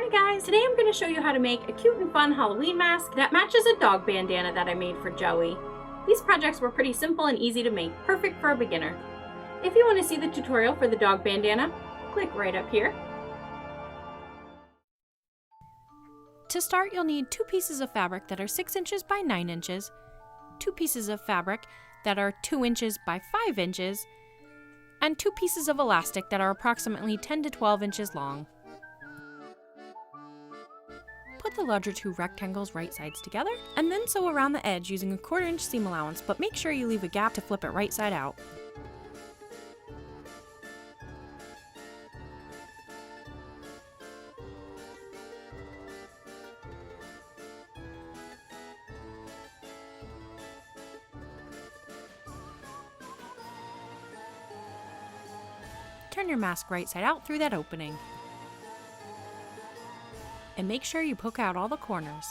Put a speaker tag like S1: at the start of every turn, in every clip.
S1: Morning guys! Today I'm going to show you how to make a cute and fun Halloween mask that matches a dog bandana that I made for Joey. These projects were pretty simple and easy to make, perfect for a beginner. If you want to see the tutorial for the dog bandana, click right up here.
S2: To start, you'll need 2 pieces of fabric that are 6 inches by 9 inches, 2 pieces of fabric that are 2 inches by 5 inches, and 2 pieces of elastic that are approximately 10 to 12 inches long. Put the larger 2 rectangles right sides together, and then sew around the edge using a 1/4 inch seam allowance, but make sure you leave a gap to flip it right side out. Turn your mask right side out through that opening. And make sure you poke out all the corners.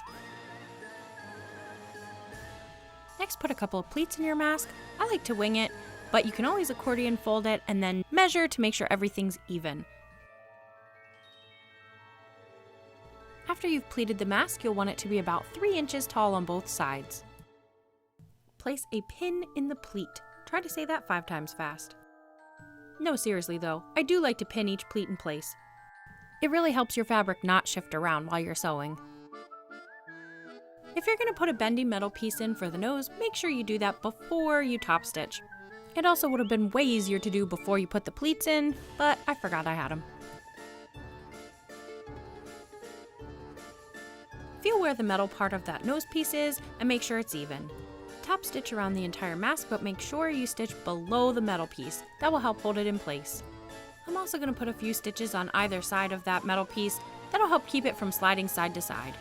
S2: Next, put a couple of pleats in your mask. I like to wing it, but you can always accordion fold it and then measure to make sure everything's even. After you've pleated the mask, you'll want it to be about 3 inches tall on both sides. Place a pin in the pleat. Try to say that 5 times fast. No, seriously though, I do like to pin each pleat in place. It really helps your fabric not shift around while you're sewing. If you're going to put a bendy metal piece in for the nose, make sure you do that before you top stitch. It also would have been way easier to do before you put the pleats in, but I forgot I had them. Feel where the metal part of that nose piece is and make sure it's even. Top stitch around the entire mask, but make sure you stitch below the metal piece. That will help hold it in place. I'm also going to put a few stitches on either side of that metal piece. That'll help keep it from sliding side to side.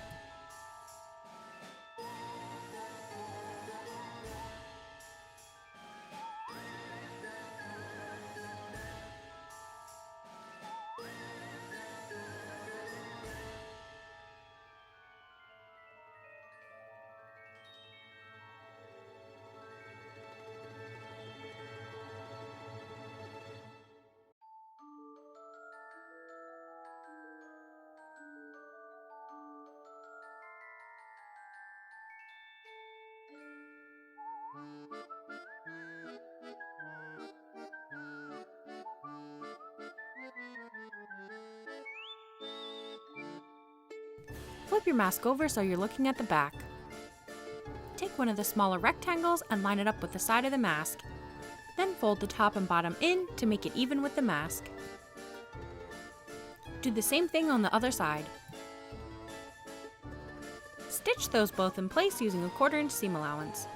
S2: Flip your mask over so you're looking at the back. Take one of the smaller rectangles and line it up with the side of the mask. Then fold the top and bottom in to make it even with the mask. Do the same thing on the other side. Stitch those both in place using a 1/4 inch seam allowance.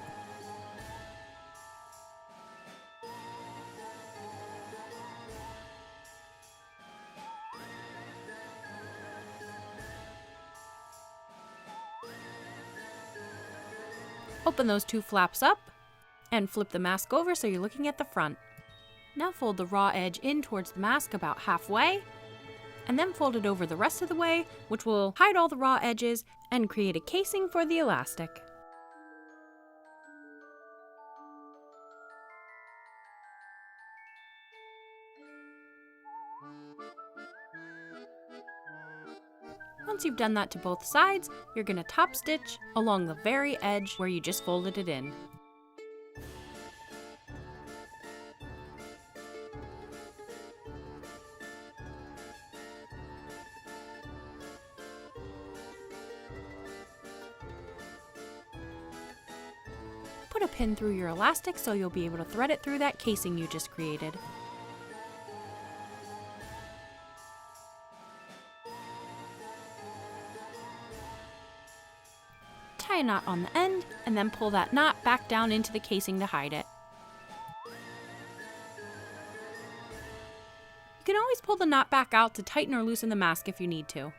S2: Open those 2 flaps up and flip the mask over so you're looking at the front. Now fold the raw edge in towards the mask about halfway, and then fold it over the rest of the way, which will hide all the raw edges and create a casing for the elastic. Once you've done that to both sides, you're going to top stitch along the very edge where you just folded it in. Put a pin through your elastic so you'll be able to thread it through that casing you just created. Tie a knot on the end, and then pull that knot back down into the casing to hide it. You can always pull the knot back out to tighten or loosen the mask if you need to.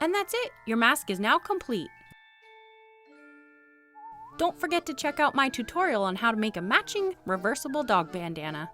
S2: And that's it! Your mask is now complete. Don't forget to check out my tutorial on how to make a matching reversible dog bandana.